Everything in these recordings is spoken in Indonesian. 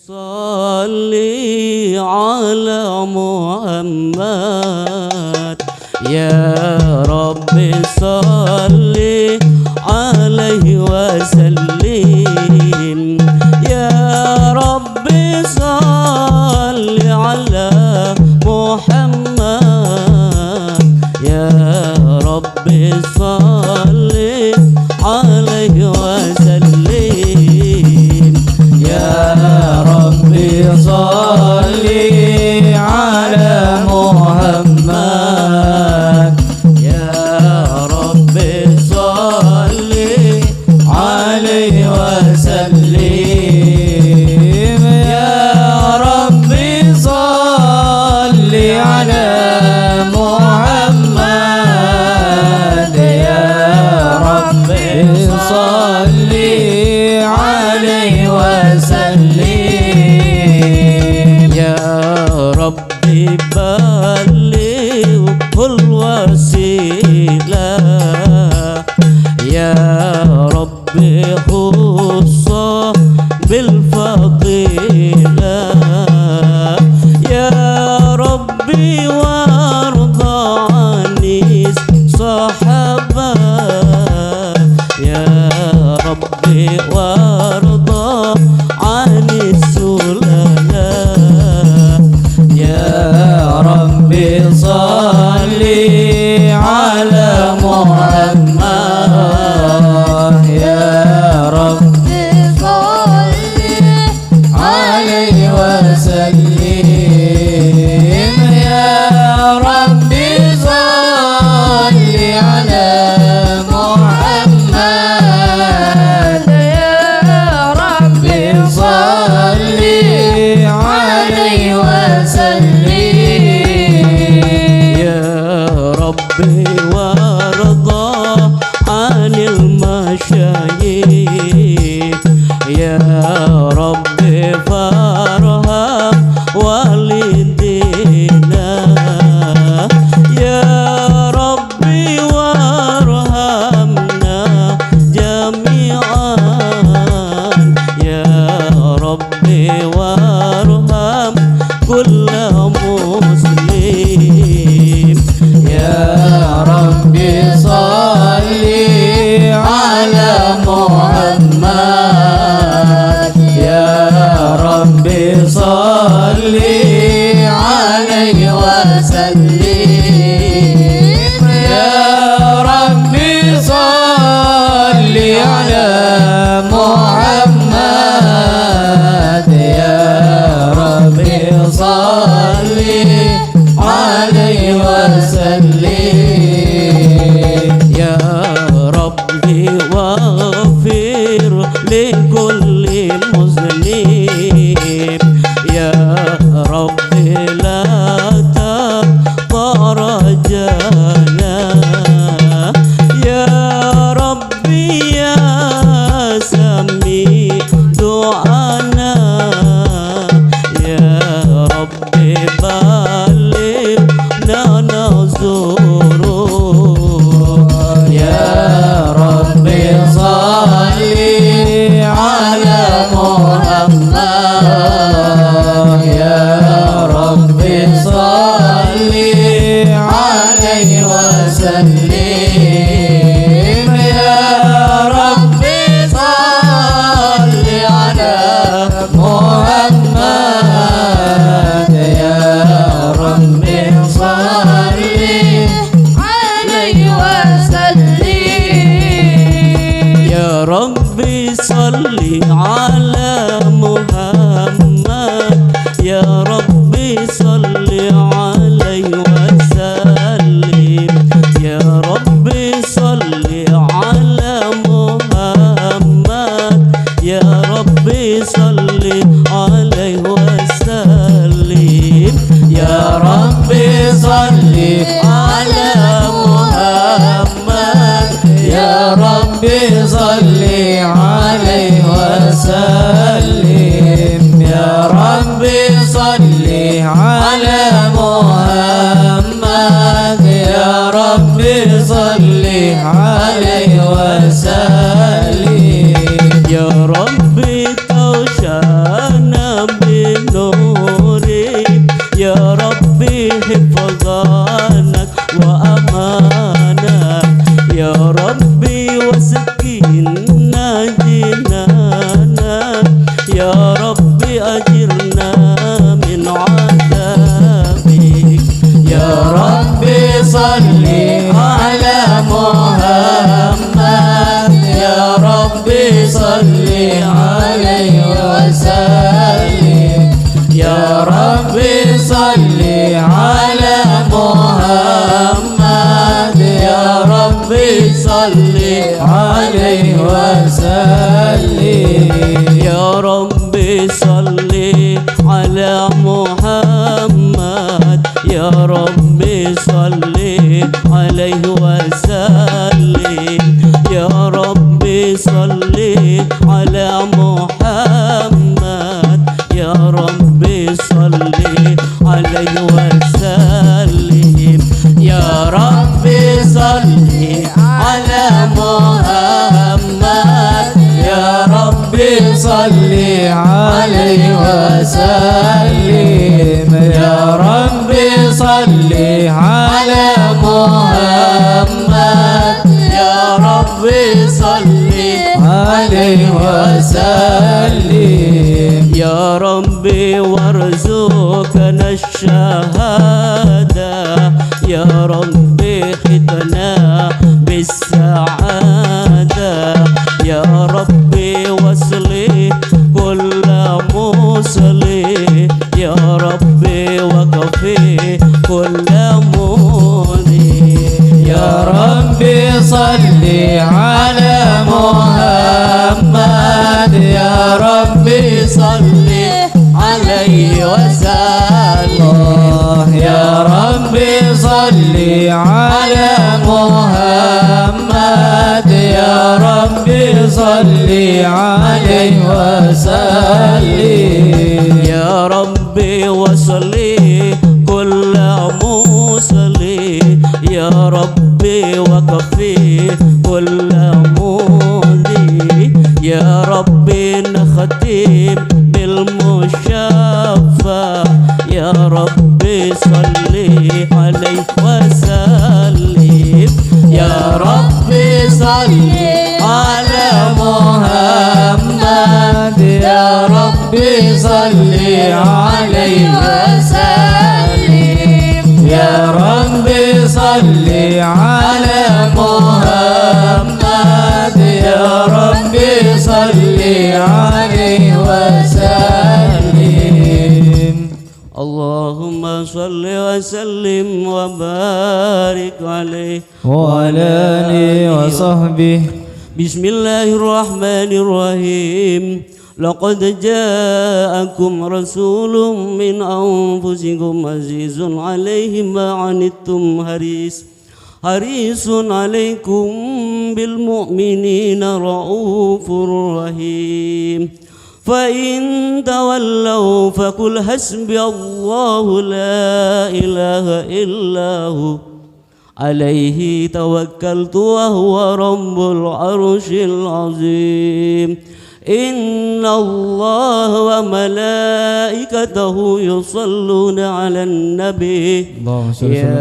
صلي على محمد يا رب صلي عليه وسلم يا رب صلي على محمد يا رب صلي عليه وسلم يا رب صلي على محمد يا رب صلي عليه وسلم يا رب صلي على محمد يا رب صلي عليه وسلم يا رب بلغ الوسيلة يا رب خص بالفضيلة يا ربي وارضى عن الصحابة يا ربي وارضى عن السلالة يا ربي صلي على محمد يا رب صلي عليه وسلم يا رب صلي على محمد يا رب صلي عليه وسلم يا ربي وارضى عن المشايخ يا ربي فارحم والدينا يا ربي وارحمنا جميعا يا ربي وارحم كل مسلم يا ربي صلي على محمد يا ربي صلي عليه وسلم يا ربي صلي على محمد يا ربي صلي عليه وسلم يا ربي واغفر لكل مسلم يا ربي لا تقطع رجانا يا ربي يا سميع دعانا يا ربي بلغنا نزوره يا ربي صلي على محمد يا ربي صلي عليه وسلم يا ربي صلي على محمد يا ربي صلي عليه وسلم يا ربي صلي على محمد يا ربي صلي عليه وسلم يا ربي صلي على محمد يا ربي صلي عليه وسلم يا ربي صلي على محمد يا ربي صلي عليه وسلم يا ربي صلي على محمد يا ربي صلي عليه وسلم يا ربي توشانا Rabbi ajirna min adabik. Ya Rabbi salli ala Muhammad, Ya Rabbi salli alaihi wasallim. Ya Rabbi salli ala Muhammad, Ya Rabbi salli alaihi wasallim. Ya Rabbi salli ala Muhammad, Ya Rabbi salli alaihi wasallim. Ya Rabbi salli ala Muhammad, Ya Rabbi salli alaihi wasallim. Ya Rabbi salli ala Muhammad, Ya Rabbi salli alaihi wasallim. Ya Rabbi salli ala Muhammad, Ya Rabbi salli alaihi wasallim. Ya Rabbi warzuqna ash-shahada, Ya Rabbi khidna bis-sa'ada, Ya Rabbi wasli kulla musli, Ya Rabbi waqfi kulla mudi. Ya Rabbi salli ala Muhammad, Ya Rabbi salli alaihi wasallim. Ya Rabbi salli ala Muhammad, Ya Rabbi salli alaihi wasallim. Ya Rabbi wasli kulla musli, Ya Rabbi waqfi kulla mudi. Ya Rabbi nakhtim bil mushaffa, Ya Rabbi salli alaihi wasallim. Ya Rabbi salli ala Muhammad, Ya Rabbi salli alaihi wasallim. Ya Rabbi salli ala Muhammad, Ya Rabbi salli alaihi wasallim. Allahumma salli wa sallim wa barik alaihi Wa ala alihi wa sahbihi. Bismillahirrahmanirrahim. Laqad ja'akum rasulun min anfusikum azizun 'alaihi ma 'anittum harisun 'alaikum bil mu'minina raufur rahim. Fa in tawallaw faqul hasbiyallahu la ilaha illahu alaihi tawakkaltu wa huwa rabbul arshil azim. Inna Allah wa malaikatahu yusalluna ala nabi. Ya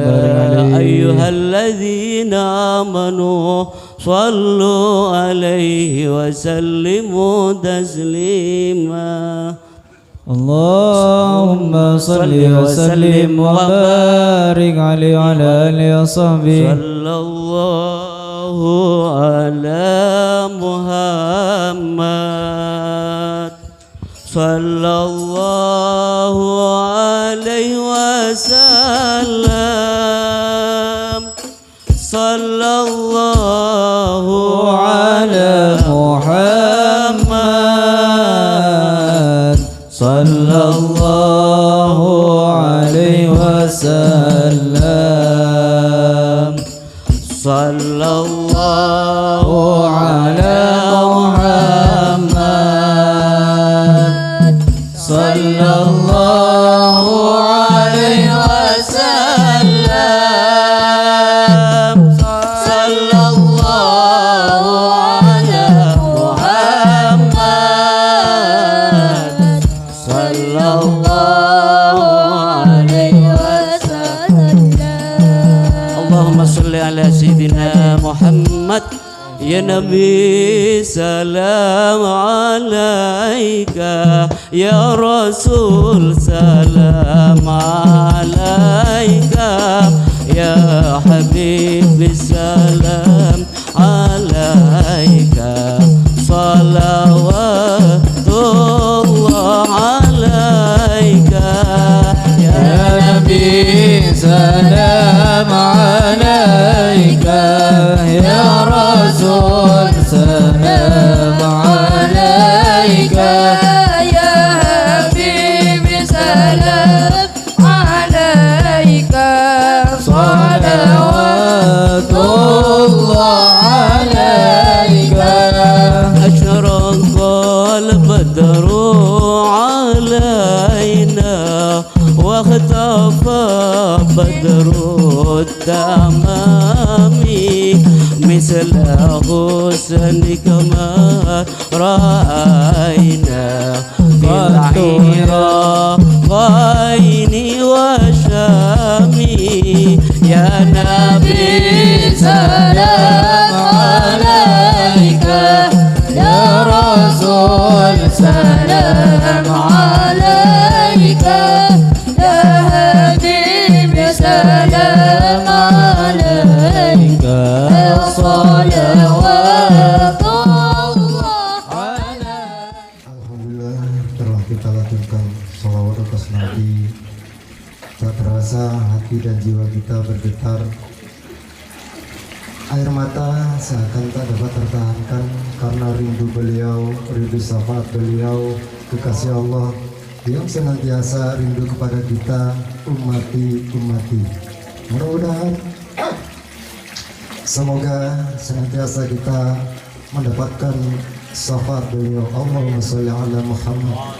ayyuhalladzina amanu sallu alaihi wa sallimu taslima. Allahumma salli wa sallim wa barik alaihi wa ala alihi wa sahbihi. Sallallahu ala Muhammad, sallallahu alaihi wasallam, sallallahu ala Muhammad, sallallahu alaihi wasallam, sallallahu ala Muhammad, sallallahu alaihi wasallam, sallallahu ala Muhammad, sallallahu alaihi wasallam. Allahumma salli ala Sayyidina Muhammad. Ya Nabi salam alaika, Ya Rasul salam alaika, Ya Habib salam alaika, salawatullah alaika. Ya Nabi salam alaika, Ya Rasul salam alaika, Ya Habib salam alaika, salawatullah alaika. أشرق البدر علينا واختفى بدر التمام مثل حسنك ما رأينا في العراقين والشام. يا نبي salam alaika, Ya Rasul salam alaika, Ya Habib salam alaika, salawatullah alaika. Alhamdulillah telah kita lakukan sholawat atas Nabi. Tak terasa hati dan jiwa kita bergetar. Air mata seakan tak dapat tertahankan karena rindu beliau, rindu syafaat beliau, kekasih Allah yang senantiasa rindu kepada kita, ummati. Mudah-mudahan semoga senantiasa kita mendapatkan syafaat beliau. Allahumma sholli ala Muhammad.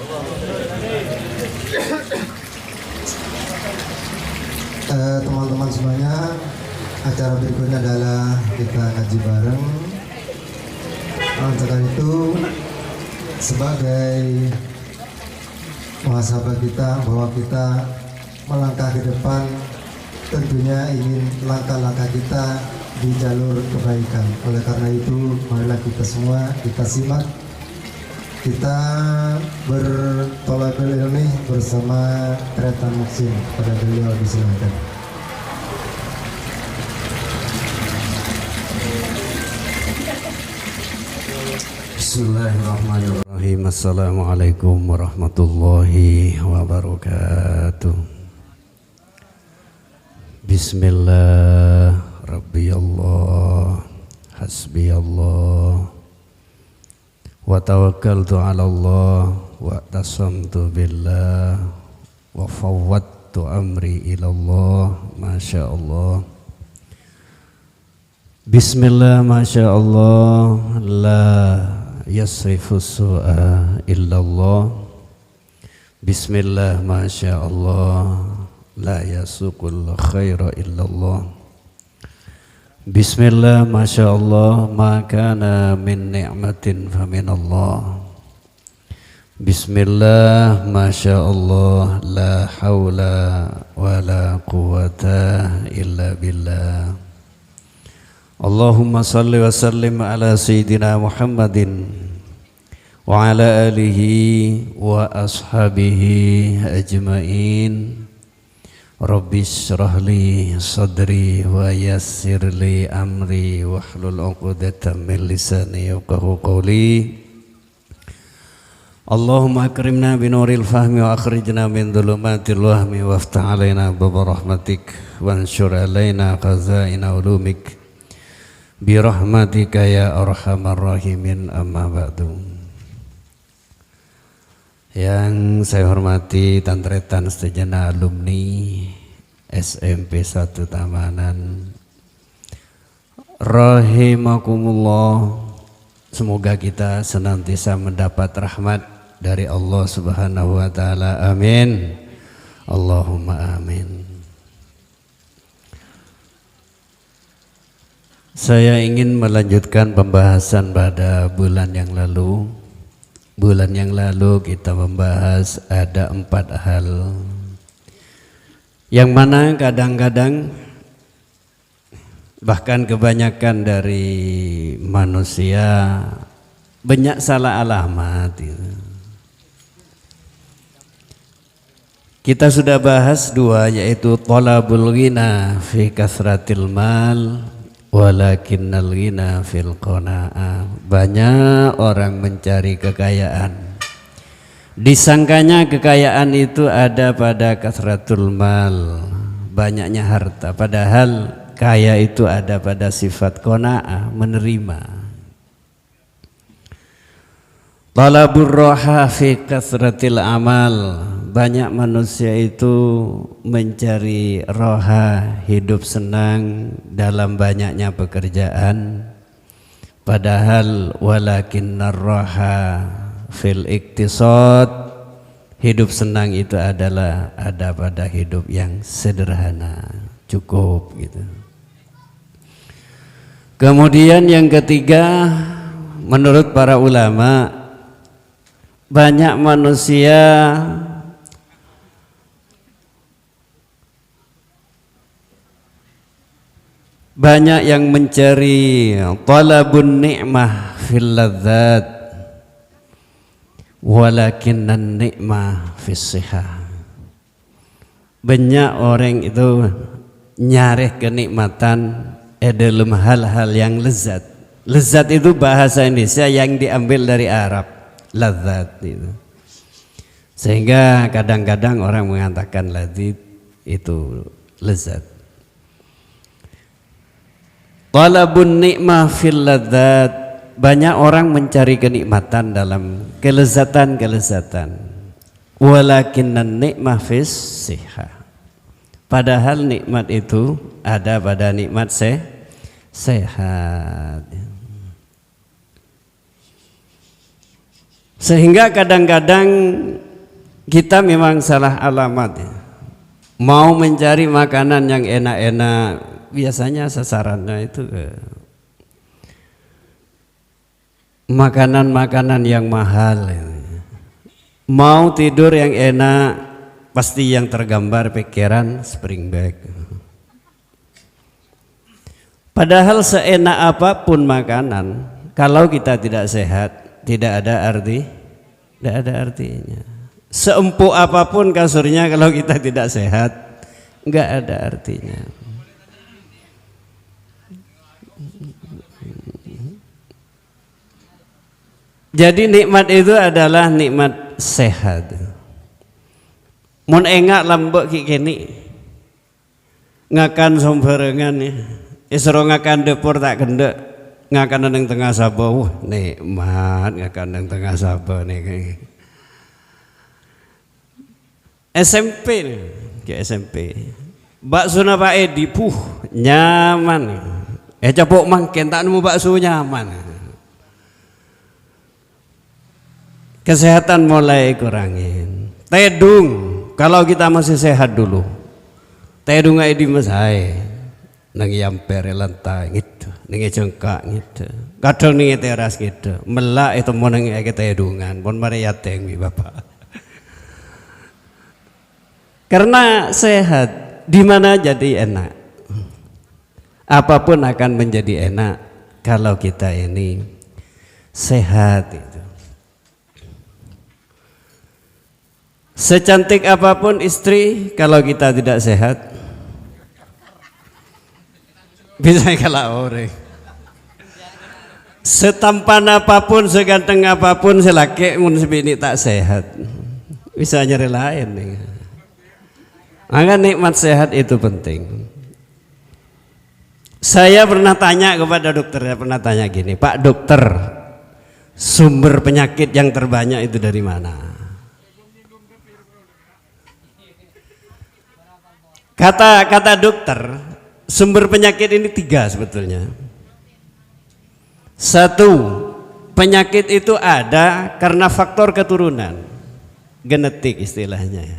Teman-teman semuanya, acara berikutnya adalah kita ngaji bareng. Sekarang itu sebagai muhasabah kita bahwa kita melangkah ke depan, tentunya ingin langkah-langkah kita di jalur kebaikan. Oleh karena itu, marilah kita semua kita simak, kita bertolak ilmi bersama Tretan Muksin. Pada beliau disilakan. Bismillahirrahmanirrahim. Assalamualaikum warahmatullahi wabarakatuh. Bismillah, Rabbi Allah, Hasbi Allah, wa tawakkaltu ala Allah, wa tasamtu billah, wa fawwadtu amri ila Allah. Masya Allah. Bismillah, Masya Allah, la yasrifu su'a illallah. Bismillah, Masya Allah, la yasuqul khaira illallah. Bismillah, Masya Allah, ma kana min ni'matin faminallah. Bismillah, Masya Allah, la hawla wa la quwata illa billah. Allahumma salli wa sallim ala Sayyidina Muhammadin wa ala alihi wa ashabihi ajma'in. Rabbi syrah li sadri wa yassir li amri wahlul 'uqdatam min lisani yafqahu qawli. Allahumma akrimna binuril fahmi wa akhrijna min dhulumatil wahmi waftah alaina baba rahmatik wansyur alaina khazaina ulumik birahmatika ya arhamar rahimin, amma ba'du. Yang saya hormati tantretan sejenak alumni SMP 1 Tamanan, rahimakumullah. Semoga kita senantiasa mendapat rahmat dari Allah Subhanahu wa taala. Amin. Allahumma amin. Saya ingin melanjutkan pembahasan pada bulan yang lalu. Bulan yang lalu kita membahas ada 4 hal, yang mana kadang-kadang Bahkan kebanyakan dari manusia banyak salah alamat gitu. Kita sudah bahas dua, yaitu talabul ghina fi kasratil mal walakinnal ghina fil qanaah. Banyak orang mencari kekayaan, disangkanya kekayaan itu ada pada kasratul mal, banyaknya harta, padahal kaya itu ada pada sifat qanaah, menerima. Talabur roha fi kasratil amal, banyak manusia itu mencari roha, hidup senang dalam banyaknya pekerjaan, padahal walakinnar roha fil iktisad, hidup senang itu adalah ada pada hidup yang sederhana, cukup gitu. Kemudian yang ketiga, menurut para ulama, banyak manusia banyak yang mencari talabun ni'mah fil ladzat walakinnan ni'mah fis sihah. Banyak orang itu nyari kenikmatan dalam hal-hal yang lezat. Lezat itu bahasa Indonesia yang diambil dari Arab, ladzat itu. Sehingga kadang-kadang orang mengatakan ladzat itu lezat. Talabun ni'mah fil ladzat, banyak orang mencari kenikmatan dalam kelezatan-kelezatan. Walakinnan ni'mah fis sihah, padahal nikmat itu ada pada nikmat sehat. Sehingga kadang-kadang kita memang salah alamat ya. Mau mencari makanan yang enak-enak, biasanya sasarannya itu makanan-makanan yang mahal. Mau tidur yang enak, pasti yang tergambar pikiran spring bed. Padahal seenak apapun makanan, kalau kita tidak sehat, tidak ada artinya. Seempuk apapun kasurnya, kalau kita tidak sehat, enggak ada artinya. Jadi nikmat itu adalah nikmat sehat. Mun engak lambek kini ngakan somberengan ya, isro ngakan depur tak gendek, ngakan nang tengah sabo, nikmat ngakan nang tengah sabo nih. SMP nih, ke SMP. Bakso na Pak Edi, nyaman. Capok mangken tak nemu bakso nyaman. Kesehatan mulai kurangin. Tedung. Kalau kita masih sehat dulu, tedung ngai di masai, nangi yampere lantai gitu, nangi jengkak gitu, kadang nangi teras gitu, melak itu mau nangi ke tedungan, pun mari yateng bapak. Karena sehat, di mana jadi enak, apapun akan menjadi enak kalau kita ini sehat itu. Secantik apapun istri, kalau kita tidak sehat, bisa kalah orang. Setampan apapun, seganteng apapun, selaki mun sebini tak sehat, bisa nyari lain. Maka nikmat sehat itu penting. Saya pernah tanya kepada dokter, pernah tanya gini, Pak dokter, sumber penyakit yang terbanyak itu dari mana? Kata dokter, sumber penyakit ini 3 sebetulnya. 1, penyakit itu ada karena faktor keturunan, genetik istilahnya.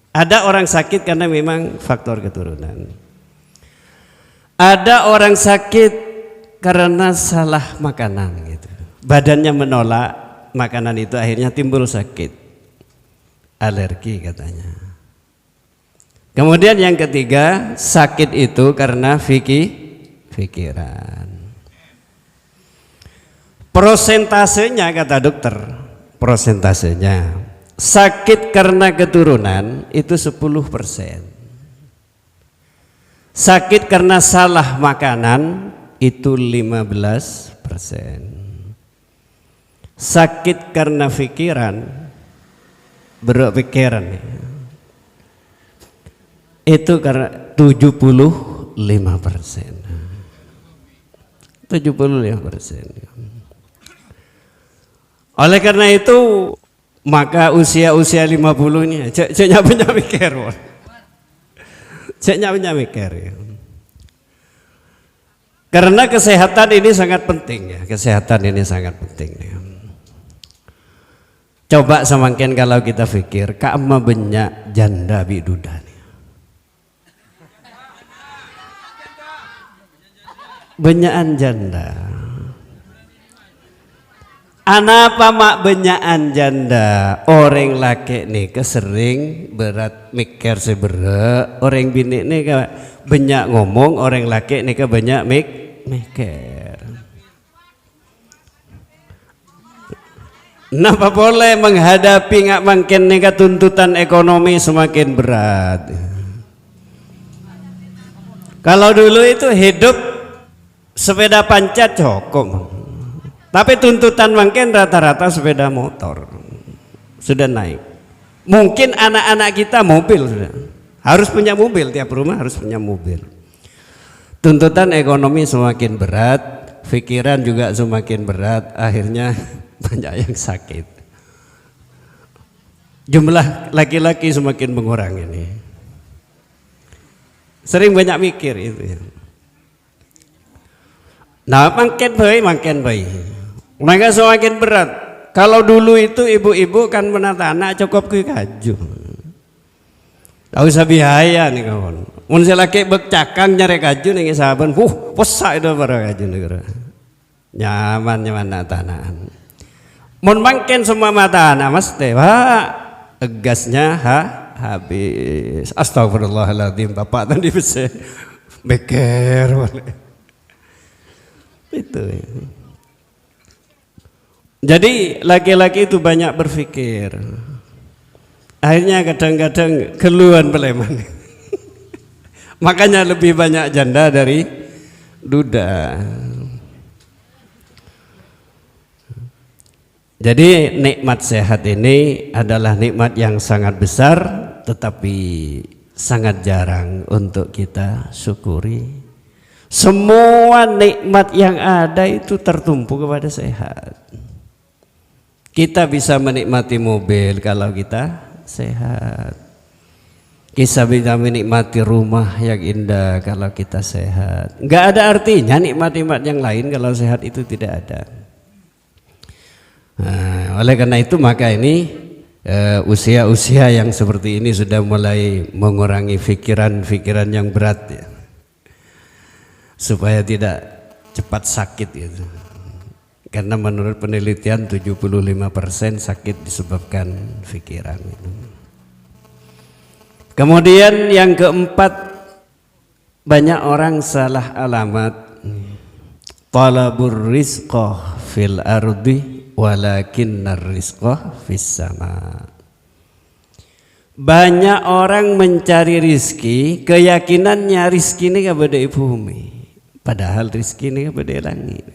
Ada orang sakit karena memang faktor keturunan. Ada orang sakit karena salah makanan gitu. Badannya menolak makanan itu, akhirnya timbul sakit. Alergi katanya. Kemudian yang ketiga, sakit itu karena pikiran. Prosentasenya kata dokter, prosentasenya sakit karena keturunan itu 10%. Sakit karena salah makanan itu 15%. Sakit karena pikiran, berpikiran itu karena 75%. 75%. Oleh karena itu maka usia-usia 50 ini cek mikir. Cek mikir. Karena kesehatan ini sangat penting ya, kesehatan ini sangat penting ya. Coba semakin kalau kita pikir kama banyak janda biduda nih. Banyakan janda. Anapa mak benyakan janda orang laki nih kesering berat mikir sebera, orang bini nih ke banyak ngomong, orang laki nih ke banyak mikir. Napa boleh menghadapi nggak makin nih tuntutan ekonomi semakin berat. Kalau dulu itu hidup sepeda pancat cukup. Tapi tuntutan makin rata-rata sepeda motor sudah naik. Mungkin anak-anak kita mobil sudah. Harus punya mobil, tiap rumah harus punya mobil. Tuntutan ekonomi semakin berat, pikiran juga semakin berat, akhirnya banyak yang sakit. Jumlah laki-laki semakin mengurang ini. Sering banyak mikir itu ya. Nah, makin baik. Mereka semakin berat. Kalau dulu itu ibu-ibu kan menata anak cukup ke kaju. Tak usah biaya nih kawan. Mun laki bekcakang nyari kaju nih sahabat. Posak itu para kaju nih. Nyaman nata anak. Mun makin semua mata anak mas teh, gasnya habis. Astagfirullahaladzim, bapak tadi bisa beker. Itu. Jadi laki-laki itu banyak berpikir. Akhirnya kadang-kadang keluhan beleman. Makanya lebih banyak janda dari duda. Jadi nikmat sehat ini adalah nikmat yang sangat besar, tetapi sangat jarang untuk kita syukuri. Semua nikmat yang ada itu tertumpu kepada sehat. Kita bisa menikmati mobil kalau kita sehat. Kita bisa menikmati rumah yang indah kalau kita sehat. Enggak ada artinya nikmat-nikmat yang lain kalau sehat itu tidak ada. Nah, oleh karena itu maka ini usia-usia yang seperti ini sudah mulai mengurangi pikiran-pikiran yang berat ya. Supaya tidak cepat sakit gitu. Karena menurut penelitian 75% sakit disebabkan pikiran. Kemudian yang keempat, banyak orang salah alamat. Talabur rizqah fil ardi walakinnar rizqah fis sama. Banyak orang mencari rizki, keyakinannya rizki ini kepada bumi. Padahal rizki ini kepada langit.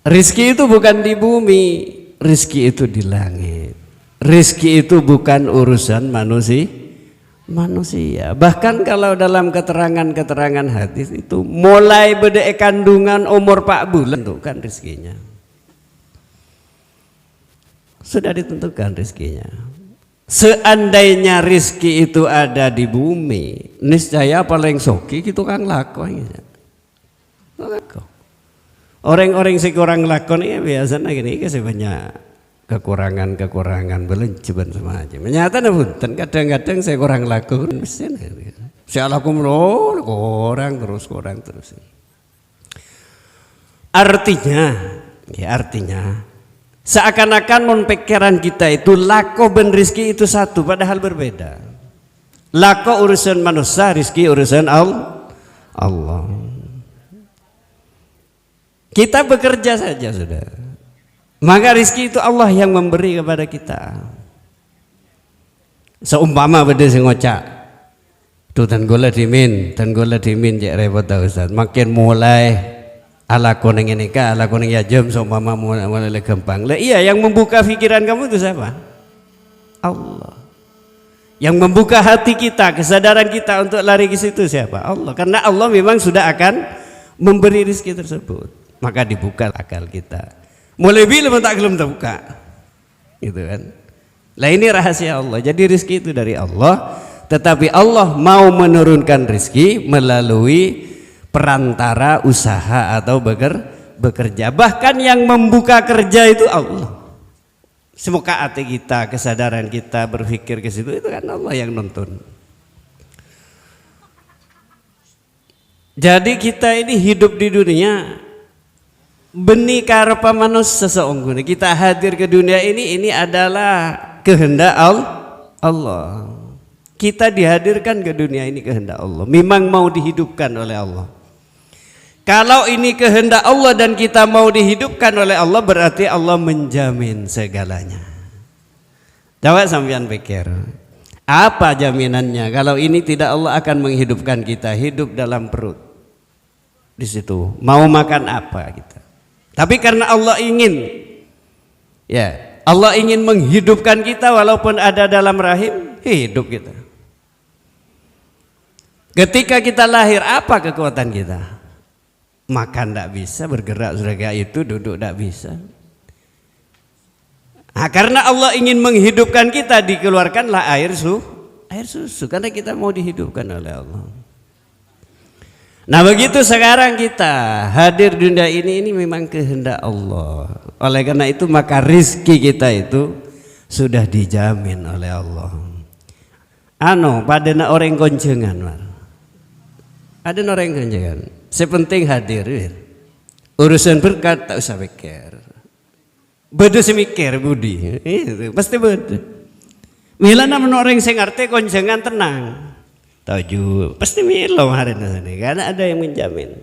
Rizki itu bukan di bumi, rizki itu di langit. Rizki itu bukan urusan manusia. Bahkan kalau dalam keterangan hadis itu mulai beda kandungan umur 4 bulan itu kan rizkinya. Sudah ditentukan rizkinya. Seandainya rizki itu ada di bumi, niscaya paling soki itu kan lakon. Orang-orang sih kurang lakon ini biasanya gini, kasih banyak kekurangan belum coba sama aja. Menyatakan punten kadang-kadang saya kurang lakon, saya laku kurang terus. Artinya seakan-akan pikiran kita itu lako ben rizki itu satu, padahal berbeda. Lako urusan manusia, rizki urusan Allah. Kita bekerja saja sudah. Maka rizki itu Allah yang memberi kepada kita. Seumpama beda sing ngocak. Tuh tan gola dimin cek repot ta Ustaz. Makin mulai ala kuning ini kah, ala kuning ya jam seumpama mulai gampang. Lah iya, yang membuka pikiran kamu itu siapa? Allah. Yang membuka hati kita, kesadaran kita untuk lari ke situ siapa? Allah. Karena Allah memang sudah akan memberi rizki tersebut. Maka dibuka akal kita. Mulai bila tak belum terbuka. Gitu kan. Lah ini rahasia Allah. Jadi rizki itu dari Allah, tetapi Allah mau menurunkan rizki melalui perantara usaha atau bekerja. Bahkan yang membuka kerja itu Allah. Semoga hati kita, kesadaran kita berpikir ke situ, itu kan Allah yang nonton. Jadi kita ini hidup di dunia benih karepa manusia seseorang. Kita hadir ke dunia ini adalah kehendak Allah. Kita dihadirkan ke dunia ini kehendak Allah. Memang mau dihidupkan oleh Allah. Kalau ini kehendak Allah dan kita mau dihidupkan oleh Allah, berarti Allah menjamin segalanya. Coba sampean pikir, apa jaminannya kalau ini tidak Allah akan menghidupkan kita hidup dalam perut? Di situ mau makan apa kita? Tapi karena Allah ingin, ya Allah ingin menghidupkan kita walaupun ada dalam rahim, hidup kita. Ketika kita lahir, apa kekuatan kita? Makan tidak bisa, bergerak sudah kayak itu, duduk tidak bisa. Nah, karena Allah ingin menghidupkan kita, dikeluarkanlah air susu karena kita mau dihidupkan oleh Allah. Nah begitu sekarang kita hadir di dunia ini memang kehendak Allah. Oleh karena itu maka rizki kita itu sudah dijamin oleh Allah. Pada orang konjengan, ada orang konjengan. Sepenting hadir, urusan berkat tak usah pikir. Bodoh semikir budi, pasti bodoh. Mila namun orang sing ngerti konjengan tenang. Tahu pasti milo hari ini karena ada yang menjamin.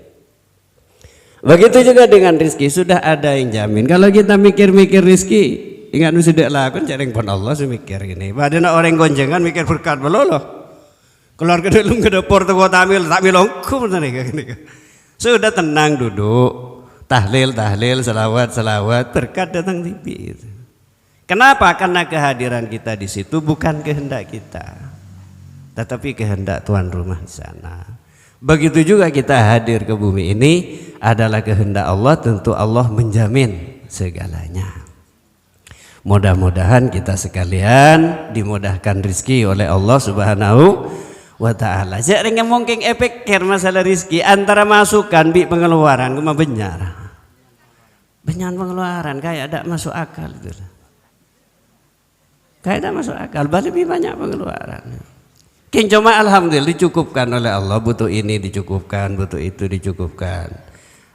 Begitu juga dengan rizki, sudah ada yang jamin. Kalau kita mikir-mikir rizki, ingat sudah lakukan jaring pun Allah semikir gini. Padahal orang konjengan mikir berkat belolo. Keluar ke dalam ke dapur tuh tamil tak milongku gini. Sudah tenang duduk, tahlil selawat berkat datang tibi. Kenapa? Karena kehadiran kita di situ bukan kehendak kita, tetapi kehendak tuan rumah di sana. Begitu juga kita hadir ke bumi ini adalah kehendak Allah, tentu Allah menjamin segalanya. Mudah-mudahan kita sekalian dimudahkan rizki oleh Allah Subhanahu wa ta'ala. Jadi mungkin pikir masalah rizki antara masukan bi pengeluaran cuma benyar pengeluaran kayak ada masuk akal itu. Kayak ada masuk akal, lebih banyak pengeluaran. Cuma alhamdulillah dicukupkan oleh Allah, butuh ini dicukupkan, butuh itu dicukupkan.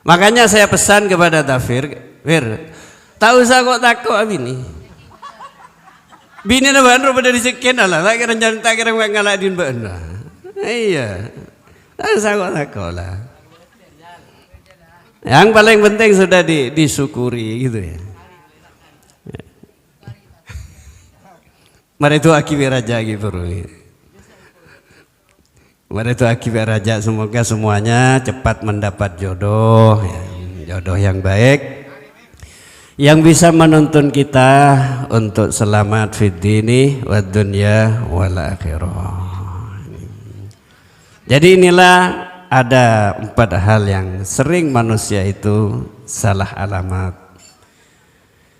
Makanya saya pesan kepada Tafir, tak usah kok takut bini. Bini na banro pada disekian lah, tak kira ngaladin benda. Iya, tak usah kok takut lah. Yang paling penting sudah disyukuri gitu ya. Mari itu akibat raja gitu. Mari itu akibat raja, semoga semuanya cepat mendapat jodoh, ya, jodoh yang baik, yang bisa menuntun kita untuk selamat fid dini wad dunya wal akhirah. Jadi inilah ada 4 hal yang sering manusia itu salah alamat.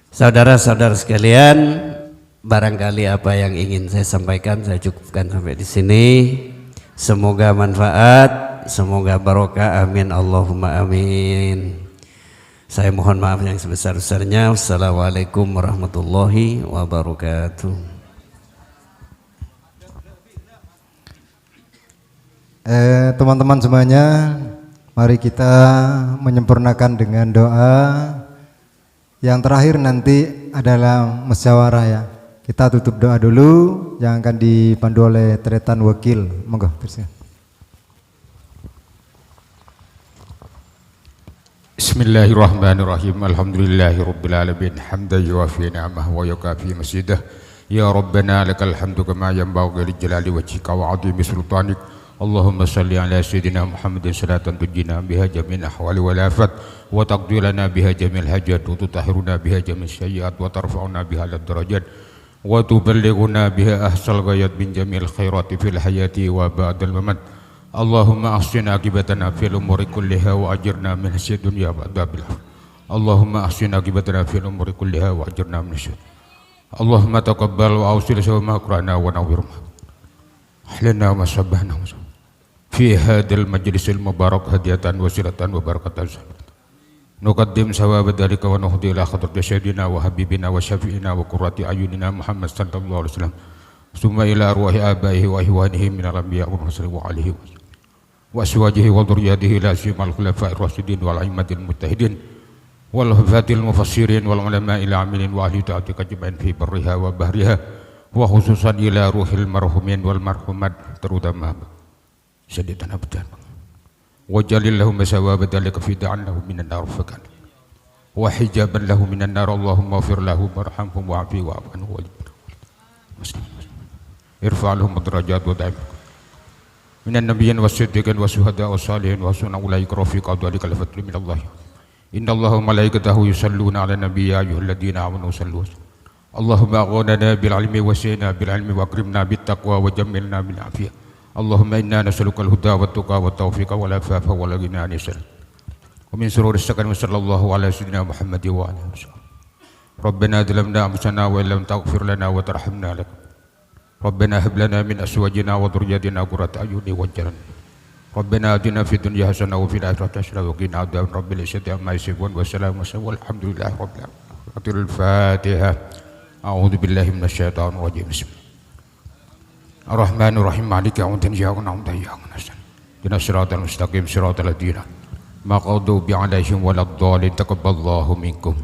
Saudara-saudara sekalian, barangkali apa yang ingin saya sampaikan saya cukupkan sampai di sini. Semoga manfaat, semoga barokah, amin Allahumma amin. Saya mohon maaf yang sebesar-besarnya. Wassalamualaikum warahmatullahi wabarakatuh. Teman-teman semuanya, mari kita menyempurnakan dengan doa. Yang terakhir nanti adalah musyawarah ya. Kita tutup doa dulu yang akan dipandu oleh Tretan Wakil. Monggo, teruskan. Bismillahirrahmanirrahim. Alhamdulillahirabbil alamin. Hamdan yuwafi ni'amahu wa yukafi masidah. Ya Rabbana lakal hamdu kama yanbaghi li jalali wajhika wa 'azimi sultanik. Allahumma salli ala sayyidina Muhammadin salatan tujina biha jami'al ahwali wal afat wa taqdi lana biha jami'al hajat wa tutahhiruna biha jami'as sayyi'at wa tarfa'una biha lad darajat wa tuballighuna biha ahsal ghayat min jami'il khairati fil hayati wa ba'dal mamat. Allahumma ahsin akibatana fil umuri kulliha wa ajirna min hasyid dunya wa adzabil akhirah. Allahumma ahsin akibatana fil umuri kulliha wa ajirna min hasyid. Allahumma taqabbal wa awsil sawma qur'ana wa nawwir ahlana wa sabbahna fi hadzal majlisil mubarak hadiyatan wa silatan wa barakatan. Nuqaddim sawab dzalika wa nuhdi ila hadrati sayyidina wa habibina wa syafi'ina wa qurrati ayunina Muhammad sallallahu alaihi wasallam. Summa ila arwahi abaihi wa ihwanihi minal anbiya wa rusul wa alihi wa aswajihi wa dzurriyyatihi la siyamal khulafa'ir rasyidin wal a'immatil mujtahidin wal hufatil mufassirin wal ulama'il amilin wa ahli ta'atika ajma'in fi barriha wa bahriha wa khususan ila ruhil marhumin wal marhumat terutama Sayyidina Abdan wa jalillahum sawaba dzalika fi da'annahu minan nar fakan wa hijaban lahu minan nar. Allahumma ighfir lahu warhamhu wa'fi wa'fu anhu irfa'lhum derajat wa da'im minan nabiyyin wasiddiqin wasuhada wassalihin wa sunna ulaika rafiqa dzalika al-fadlu min Allah. Innallaha wa malaikatahu yusalluna 'alan nabiyyi ya ayyuhalladzina amanu sallu. Allahumma aghnina bil ilmi wa sina bil ilmi wa akrimna bit taqwa wa jammilna bil afiyah. Allahumma inna nas'aluka al-huda wat tuqa wat tawfiqa wal afafa wal ghina anisal. Wa min shururi sakan sallallahu ala sayyidina Muhammad wa ala alihi. Rabbana zalamna anfusana wa illam taghfir lana wa tarhamna lak. Rabbana hab lana min azwajina wa dhurriyyatina qurrata a'yunin waj'alna. Rabbana atina fid dunya hasanah wa fil akhirati hasanah wa qina adzaban rabbil izzati amma yasifun wa salamun walhamdulillahi rabbil alamin. Al-Fatihah. A'udzu billahi minasyaitonir rajim. Ar-Rahmanir Rahim. Maliki yaumiddin. Iyyaka na'budu wa iyyaka nasta'in. Ihdinas siratal mustaqim siratal ladzina an'amta 'alaihim ghairil maghdubi 'alaihim waladdallin. Taqabbalallahu minkum.